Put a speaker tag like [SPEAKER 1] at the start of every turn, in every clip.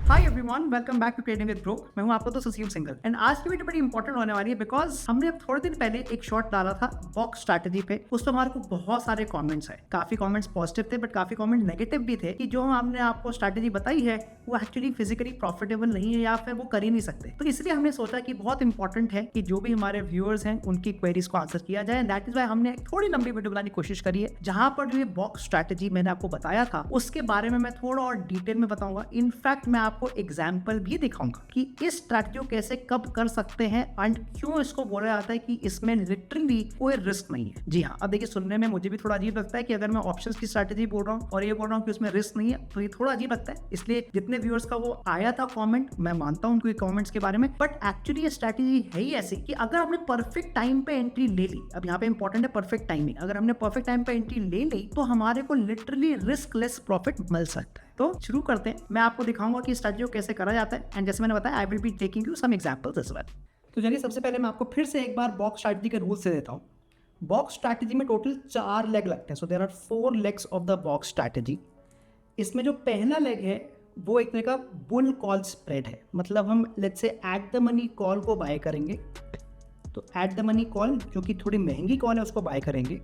[SPEAKER 1] Hi everyone, welcome back to trading with bro. मैं हूं आपको तो सुशील सिंगल एंड आज की वीडियो बड़ी इंपॉर्टेंट होने वाली है बिकॉज हमने अब थोड़े दिन पहले एक शॉर्ट डाला था बॉक्स स्ट्रैटेजी पे। उस पर हमारे को बहुत सारे कमेंट्स है, काफी कमेंट्स पॉजिटिव थे बट काफी कमेंट नेगेटिव भी थे कि जो हमने आपको स्ट्रैटेजी बताई है वो एक्चुअली फिजिकली प्रॉफिटेबल नहीं है या फिर वो कर ही नहीं सकते। तो इसलिए हमने सोचा कि बहुत इंपॉर्टेंट है कि जो भी हमारे व्यूअर्स हैं उनकी क्वेरीज को आंसर किया जाए। दैट इज वाई हमने एक थोड़ी लंबी वीडियो बनाने की कोशिश करी है जहां पर जो ये बॉक्स स्ट्रैटेजी मैंने आपको बताया था उसके बारे में मैं थोड़ा और डिटेल में बताऊंगा। इनफैक्ट मैं आपको एग्जाम्पल भी दिखाऊंगा कि इस स्ट्रैटेजी को कैसे कब कर सकते हैं एंड क्यों इसको बोला जाता है कि इसमें लिटरली कोई रिस्क नहीं है। जी हाँ, अब देखिए, सुनने में मुझे भी थोड़ा अजीब लगता है कि अगर मैं ऑप्शंस की स्ट्रैटेजी बोल रहा हूँ और ये बोल रहा हूँ कि उसमें रिस्क नहीं है तो ये थोड़ा अजीब लगता है। इसलिए जितने व्यूअर्स का वो आया था कमेंट, मैं मानता हूँ उनके कमेंट्स के बारे में, बट एक्चुअली ये स्ट्रैटेजी है ही ऐसी कि अगर आपने परफेक्ट टाइम पे एंट्री ले ली, अब यहाँ पे इंपॉर्टेंट है परफेक्ट टाइमिंग, अगर हमने परफेक्ट टाइम पे एंट्री ले ली तो हमारे को लिटरली रिस्क लेस प्रॉफिट मिल सकता है। तो शुरू करते हैं, मैं आपको दिखाऊंगा कि स्ट्रैटेजी को कैसे करा जाता है एंड जैसे मैंने बताया I will be taking you some examples as well. तो चलिए सबसे पहले मैं आपको फिर से एक बार बॉक्स स्ट्रैटेजी के रूल्स से देता हूँ। बॉक्स स्ट्रैटेजी में टोटल 4 लेग लगते हैं, so there are 4 legs of the box strategy. इसमें जो पहला लेग है वो एक तरह का बुल कॉल स्प्रेड है, मतलब हम let's say at the money call को बाय करेंगे। तो एट द मनी कॉल जो कि थोड़ी महंगी कॉल है उसको बाय करेंगे,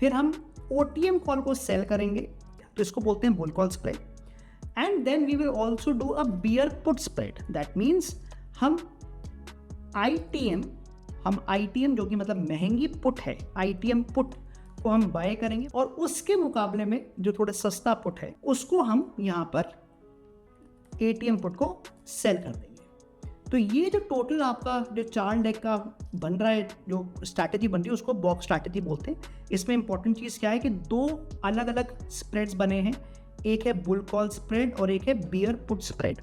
[SPEAKER 1] फिर हम ओटीएम कॉल को सेल करेंगे, तो इसको बोलते हैं bull call spread. And then we will also do a bear put spread, that means हम आईटीएम जो कि मतलब महंगी पुट है, आईटीएम पुट को हम बाय करेंगे और उसके मुकाबले में जो थोड़ा सस्ता पुट है उसको हम यहाँ पर एटीएम पुट को सेल कर देंगे। तो ये जो टोटल आपका जो 4 लेग का बन रहा है, जो स्ट्रैटेजी बन रही है उसको बॉक्स स्ट्रैटेजी बोलते हैं। इसमें इंपॉर्टेंट चीज़ क्या है कि 2 अलग अलग स्प्रेड्स बने हैं, एक है बुल कॉल स्प्रेड और एक है बियर पुट स्प्रेड।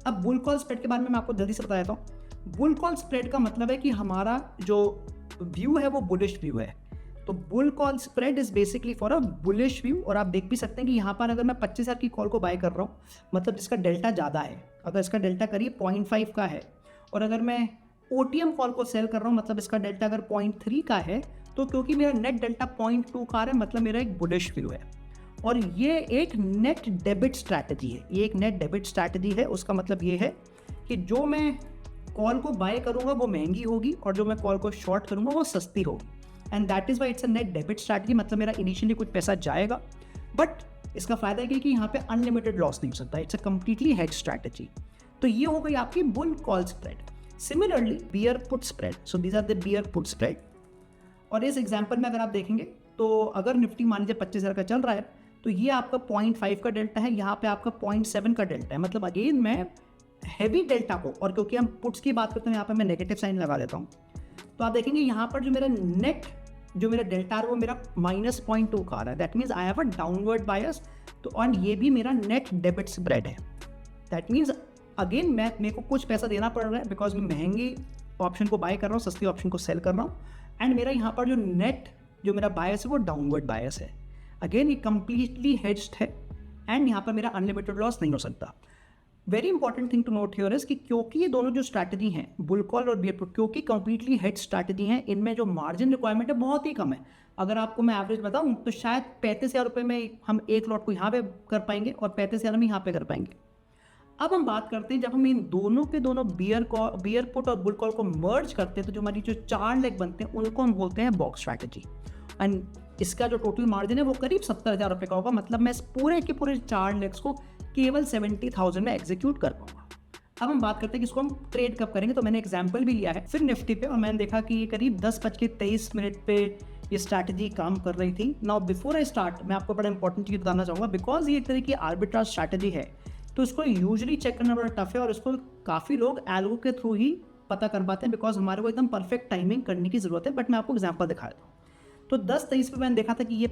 [SPEAKER 1] अब बुल कॉल स्प्रेड के बारे में मैं आपको जल्दी से बता देता हूँ। बुल कॉल स्प्रेड का मतलब है कि हमारा जो व्यू है वो बुलिश व्यू है। तो bull call spread is basically for a bullish view, और आप देख भी सकते हैं कि यहाँ पर अगर मैं 25,000 की कॉल को बाय कर रहा हूँ, मतलब जिसका डेल्टा ज़्यादा है, अगर इसका डेल्टा करीब 0.5 का है, और अगर मैं ओटीएम कॉल को सेल कर रहा हूँ मतलब इसका डेल्टा अगर 0.3 का है, तो क्योंकि मेरा नेट डेल्टा 0.2 का है मतलब मेरा एक बुलिश व्यू है। और ये एक नेट डेबिट स्ट्रैटेजी है, ये एक नेट डेबिट स्ट्रैटेजी है। उसका मतलब ये है कि जो मैं कॉल को बाय करूँगा वो महंगी होगी और जो मैं कॉल को शॉर्ट करूँगा वो सस्ती होगी, and that is why it's a net debit strategy. मतलब मेरा इनिशियली कुछ पैसा जाएगा बट इसका फ़ायदा है कि यहाँ पे अनलिमिटेड लॉस नहीं हो सकता, it's a completely hedge strategy. तो ये हो गई आपकी bull call spread. Similarly bear put spread, so these are the bear put spread. और इस एग्जाम्पल में अगर आप देखेंगे तो अगर निफ्टी मान लीजिए 25,000 का चल रहा है तो ये आपका 0.5 का डेल्टा है, यहाँ पे आपका 0.7 का डेल्टा है। मतलब अगेन मैं हैवी डेल्टा को, और क्योंकि हम पुट्स की बात करते हैं यहाँ पे मैं नेगेटिव साइन लगा देता हूँ, तो आप देखेंगे यहाँ पर जो मेरा नेट जो मेरा डेल्टा है वो मेरा -0.2 का आ रहा है। That means I have a downward bias. तो और ये भी मेरा नेट डेबिट स्प्रेड है। दैट मीन्स अगेन मेरे को कुछ पैसा देना पड़ रहा है बिकॉज मैं महंगी ऑप्शन को बाय कर रहा हूँ, सस्ती ऑप्शन को सेल कर रहा हूँ, एंड मेरा यहाँ पर जो नेट जो मेरा बायस है वो डाउनवर्ड बायस है। अगेन ये कंप्लीटली हेज्ड है एंड यहाँ पर मेरा अनलिमिटेड लॉस नहीं हो सकता। Very important thing to note here is कि क्योंकि ये दोनों जो स्ट्रैटेजी हैं बुल कॉल और बियर पुट, क्योंकि कंप्लीटली हेड स्ट्रैटेजी हैं, इनमें जो मार्जिन रिक्वायरमेंट है बहुत ही कम है। अगर आपको मैं एवरेज बताऊं तो शायद 35,000 रुपये में हम एक लॉट को यहाँ पे कर पाएंगे और 35,000 में यहाँ पे कर पाएंगे। अब हम बात करते हैं जब हम इन दोनों के दोनों बियर पुट और बुल कॉल को मर्ज करते हैं तो जो हमारी जो 4 लेग बनते हैं उनको हम बोलते हैं बॉक्स स्ट्रैटेजी। एंड इसका जो टोटल मार्जिन है वो करीब 70,000 रुपये का होगा। मतलब मैं इस पूरे के पूरे 4 लेग्स को केवल 70,000 में एग्जीक्यूट कर पाऊंगा। अब हम बात करते हैं कि इसको हम ट्रेड कब करेंगे। तो मैंने एग्जांपल भी लिया है फिर निफ्टी पे, और मैंने देखा कि ये करीब 10:23 पे ये स्ट्रैटेजी काम कर रही थी। नाउ बिफोर आई स्टार्ट मैं आपको बड़ा इंपॉर्टेंट चीज़ बताना चाहूँगा, बिकॉज ये एक तरह की आर्बिट्राज स्ट्रैटेजी है तो इसको यूजली चेक करना बड़ा टफ है और इसको काफ़ी लोग एल्गो के थ्रू ही पता कर पाते हैं बिकॉज हमारे को एकदम परफेक्ट टाइमिंग करने की ज़रूरत है। बट मैं आपको एग्जाम्पल दिखा देता हूँ। तो 10:23 पे मैंने देखा था कि ये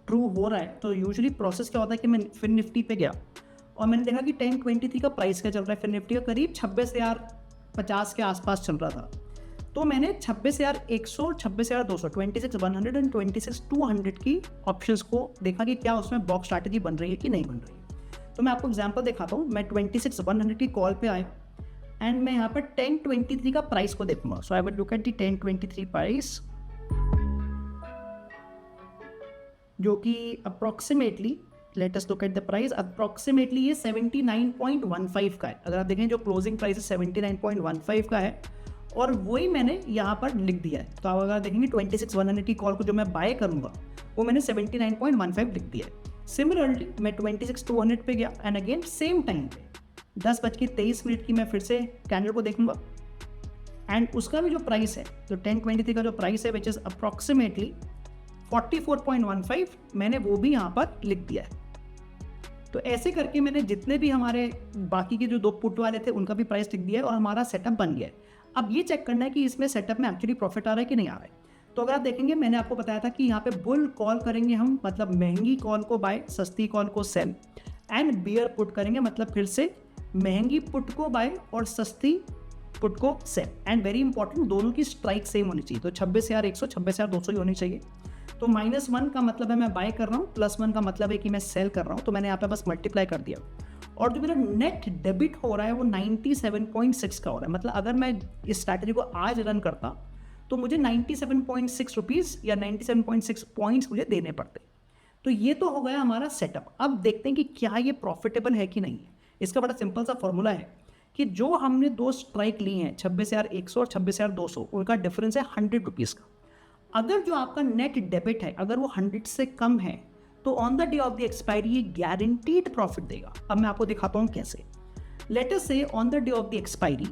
[SPEAKER 1] ट्रू हो रहा है। तो यूजुअली प्रोसेस क्या होता है कि मैं फिर निफ्टी पे गया और मैंने देखा कि 10:23 का प्राइस क्या चल रहा है, फिर निफ्टी का करीब 26,050 के आसपास चल रहा था। तो मैंने 26,100, 26,200, 26,100 एंड 26,200 की ऑप्शंस को देखा कि क्या उसमें बॉक्स स्ट्रैटेजी बन रही है कि नहीं बन रही है। तो मैं आपको एग्जांपल दिखाता हूँ। मैं 26,100 की कॉल पे आया एंड मैं यहाँ पर 10:23 का प्राइस को देखूंगा। So I will look at the 10:23 price, जो कि approximately let us look at the price. Approximately ये 79.15 का है। अगर आप देखें जो क्लोजिंग प्राइस है 79.15 का है और वही मैंने यहाँ पर लिख दिया है। तो आप अगर देखेंगे 26,100 की कॉल को जो मैं बाय करूँगा वो मैंने 79.15 लिख दिया है। सिमिलरली मैं 26,200 पे गया एंड अगेन सेम टाइम पे 10:23 की मैं फिर से कैंडल को देखूंगा एंड उसका भी जो प्राइस है जो 1023 का जो प्राइस है विच इज़ अप्रॉक्सीमेटली 44.15 मैंने वो भी यहाँ पर लिख दिया है। तो ऐसे करके मैंने जितने भी हमारे बाकी के जो 2 पुट वाले थे उनका भी प्राइस लिख दिया है और हमारा सेटअप बन गया है। अब ये चेक करना है कि इसमें सेटअप में एक्चुअली प्रॉफिट आ रहा है कि नहीं आ रहा है। तो अगर आप देखेंगे मैंने आपको बताया था कि यहाँ पे बुल कॉल करेंगे हम, मतलब महंगी कॉल को बाय, सस्ती कॉल को सेल, एंड बियर पुट करेंगे मतलब फिर से महंगी पुट को बाय और सस्ती पुट को सेल। एंड वेरी इंपॉर्टेंट दोनों की स्ट्राइक सेम होनी चाहिए। तो 26,100 26,200 ही होनी चाहिए। तो -1 का मतलब है मैं बाय कर रहा हूँ, +1 का मतलब है कि मैं सेल कर रहा हूँ। तो मैंने यहाँ पे बस मल्टीप्लाई कर दिया और जो मेरा नेट डेबिट हो रहा है वो 97.6 का हो रहा है। मतलब अगर मैं इस स्ट्रैटेजी को आज रन करता तो मुझे 97.6 रुपीज़ या 97.6 पॉइंट्स मुझे देने पड़ते। तो ये तो हो गया हमारा सेटअप। अब देखते हैं कि क्या ये प्रॉफिटेबल है कि नहीं है। इसका बड़ा सिंपल सा फॉर्मूला है कि जो हमने 2 स्ट्राइक ली हैं 26,100 और 26,200 उनका डिफरेंस है 100 रुपीज़ का। अगर जो आपका नेट डेबिट है अगर वो 100 से कम है तो on the day of the expiry ये गारंटीड प्रॉफिट देगा। अब मैं आपको दिखाता हूँ कैसे। लेट अस से on the day of the expiry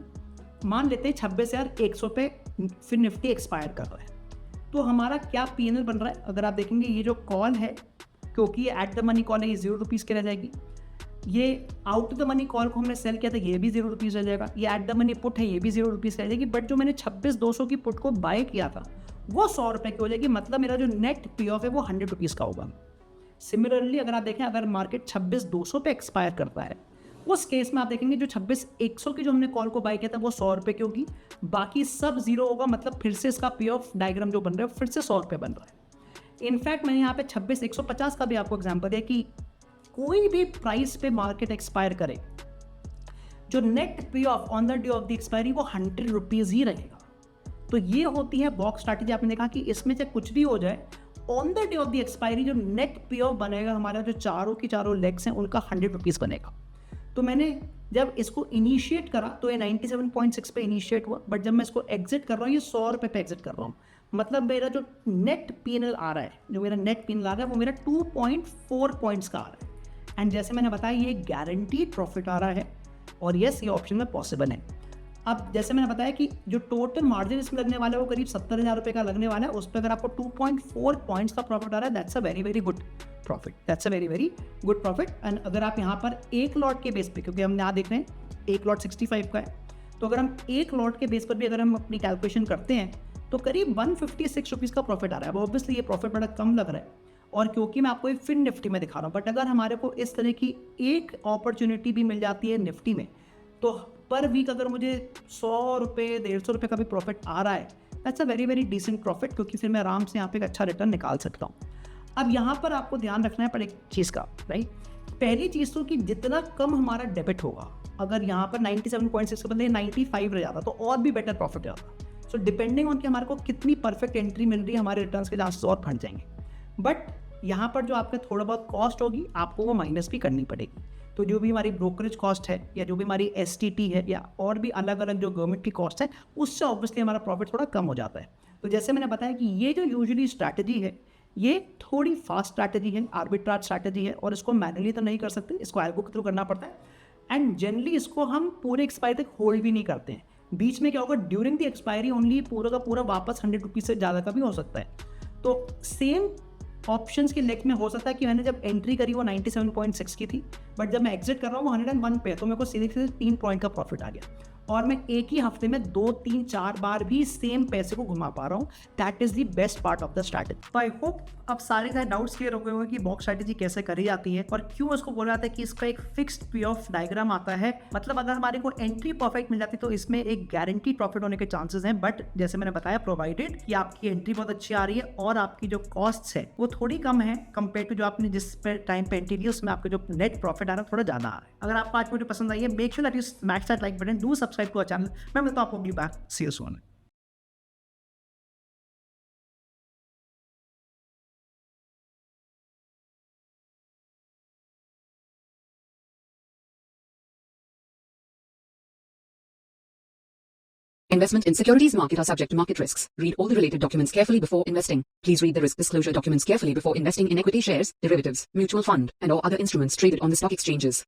[SPEAKER 1] मान लेते हैं 26,100 पे फिर निफ्टी एक्सपायर कर रहा है तो हमारा क्या पीएनएल बन रहा है। अगर आप देखेंगे ये जो कॉल है क्योंकि ये एट द मनी कॉल है ये 0 रुपीज़ की रह जाएगी। ये आउट द मनी कॉल को हमने सेल किया था ये भी 0 रुपीज़ रह जाएगा। ये एट द मनी पुट है ये भी 0 रुपीज़ रह जाएगी। बट जो मैंने 26,200 की पुट को बाय किया था वो 100 रुपये की हो जाएगी। मतलब मेरा जो नेट पे ऑफ है वो 100 रुपीज़ का होगा। सिमिलरली अगर आप देखें अगर मार्केट 26,200 पे एक्सपायर करता है उस केस में आप देखेंगे जो 26,100 की जो हमने कॉल को बाय किया था वो 100 रुपये की होगी, बाकी सब 0 होगा। मतलब फिर से इसका पे ऑफ डायग्राम जो बन रहा है फिर से 100 रुपये बन रहा है। इनफैक्ट मैंने यहाँ पे 26,150 का भी आपको एग्जाम्पल दिया कि कोई भी प्राइस पे मार्केट एक्सपायर करे जो नेट पे of on the day of the expiry वो 100 रुपीज़ ही रहेगा। तो ये होती है बॉक्स स्ट्रैटेजी। आपने देखा कि इसमें चाहे कुछ भी हो जाए on the day of the expiry जो नेट पे ऑफ बनेगा हमारा जो चारों की चारों लेग्स हैं उनका 100 रुपीज़ बनेगा। तो मैंने जब इसको इनिशिएट करा तो ये 97.6 पे इनिशिएट हुआ बट जब मैं इसको एग्जिट कर रहा हूँ ये 100 रुपये पे एग्जिट कर रहा हूँ। मतलब मेरा जो नेट पीएनएल आ रहा है जो मेरा नेट पीएनएल आ रहा है वो मेरा 2.4 पॉइंट्स का आ रहा है। एंड जैसे मैंने बताया ये गारंटीड प्रॉफिट आ रहा है और यस ये ऑप्शन में पॉसिबल है। अब जैसे मैंने बताया कि जो टोटल मार्जिन इसमें लगने वाला है वो करीब 70,000 रुपये का लगने वाला है। उस पर अगर आपको 2.4 पॉइंट्स का प्रॉफिट आ रहा है that's a very very good profit, that's a very very good profit. And अगर आप यहाँ पर एक लॉट के बेस पे क्योंकि हम यहाँ देख रहे हैं एक लॉट 65 का है तो अगर हम एक लॉट के बेस पर भी अगर हम अपनी कैलकुलेशन करते हैं तो करीब 156 रुपीज़ का प्रॉफिट आ रहा है। अब ऑब्वियसली ये प्रॉफिट बड़ा कम लग रहा है और क्योंकि मैं आपको एक फिर निफ्टी में दिखा रहा हूँ। बट अगर हमारे को इस तरह की एक अपॉर्चुनिटी भी मिल जाती है निफ्टी में तो पर वीक अगर मुझे 100 रुपये 150 रुपये का भी प्रॉफिट आ रहा है that's a very very decent profit क्योंकि फिर मैं आराम से यहाँ पे एक अच्छा रिटर्न निकाल सकता हूँ। अब यहाँ पर आपको ध्यान रखना है पर एक चीज़ का राइट। पहली चीज़ तो कि जितना कम हमारा डेबिट होगा अगर यहाँ पर 97.6 के बदले 95 रह जाता तो और भी बेटर प्रॉफिट जाता। सो डिपेंडिंग ऑन कि हमारे को कितनी परफेक्ट एंट्री मिल रही है हमारे रिटर्न्स के चांसेस और बढ़ जाएंगे। बट यहाँ पर जो आपका थोड़ा बहुत कॉस्ट होगी आपको वो माइनस भी करनी पड़ेगी। तो जो भी हमारी ब्रोकरेज कॉस्ट है या जो भी हमारी STT है या और भी अलग अलग जो गवर्नमेंट की कॉस्ट है उससे ऑब्वियसली हमारा प्रॉफिट थोड़ा कम हो जाता है। तो जैसे मैंने बताया कि ये जो यूजुअली स्ट्रैटेजी है ये थोड़ी फास्ट स्ट्रैटेजी है, आर्बिट्राज स्ट्रैटेजी है और इसको मैनुअली तो नहीं कर सकते, इसको एल्गो के थ्रू करना पड़ता है। एंड जनरली इसको हम पूरे एक्सपायरी तक होल्ड भी नहीं करते हैं। बीच में क्या होगा ड्यूरिंग द एक्सपायरी ओनली पूरा का पूरा वापस 100 रुपीज़ से ज़्यादा का भी हो सकता है। तो सेम ऑप्शंस के लेग में हो सकता है कि मैंने जब एंट्री करी वो 97.6 की थी बट जब मैं एग्जिट कर रहा हूँ वो 101 पे तो मेरे को सीधे सीधे 3 पॉइंट का प्रॉफिट आ गया और मैं एक ही हफ्ते में 2, 3, 4 बार भी सेम पैसे को घुमा पा रहा हूँ। That is the best part of the strategy. तो आई होप अब सारे डाउट्स क्लियर हो गए होंगे कि बॉक्स स्ट्रैटेजी कैसे करी जाती है और क्यों इसको बोला जाता है कि इसका एक फिक्स्ड पे ऑफ डायग्राम आता है। मतलब अगर हमारे को एंट्री परफेक्ट मिल जाती तो इसमें एक गारंटी प्रॉफिट होने के चांसेस हैं। बट जैसे मैंने बताया प्रोवाइडेड कि आपकी एंट्री बहुत अच्छी आ रही है और आपकी जो कॉस्ट है वो थोड़ी कम है कंपेयर टू जो आपने जिस टाइम पे एंट्री ली उसमें आपका जो नेट प्रॉफिट आ रहा है थोड़ा ज्यादा आ रहा है। अगर आपको आज वीडियो पसंद आई है make sure that you smash that like button, do subscribe to our channel. मैं मिलता हूं आपको अगली बार। See you soon.
[SPEAKER 2] Investment in securities market are subject to market risks. Read all the related documents carefully before investing. Please read the risk disclosure documents carefully before investing in equity shares, derivatives, mutual fund, and or other instruments traded on the stock exchanges.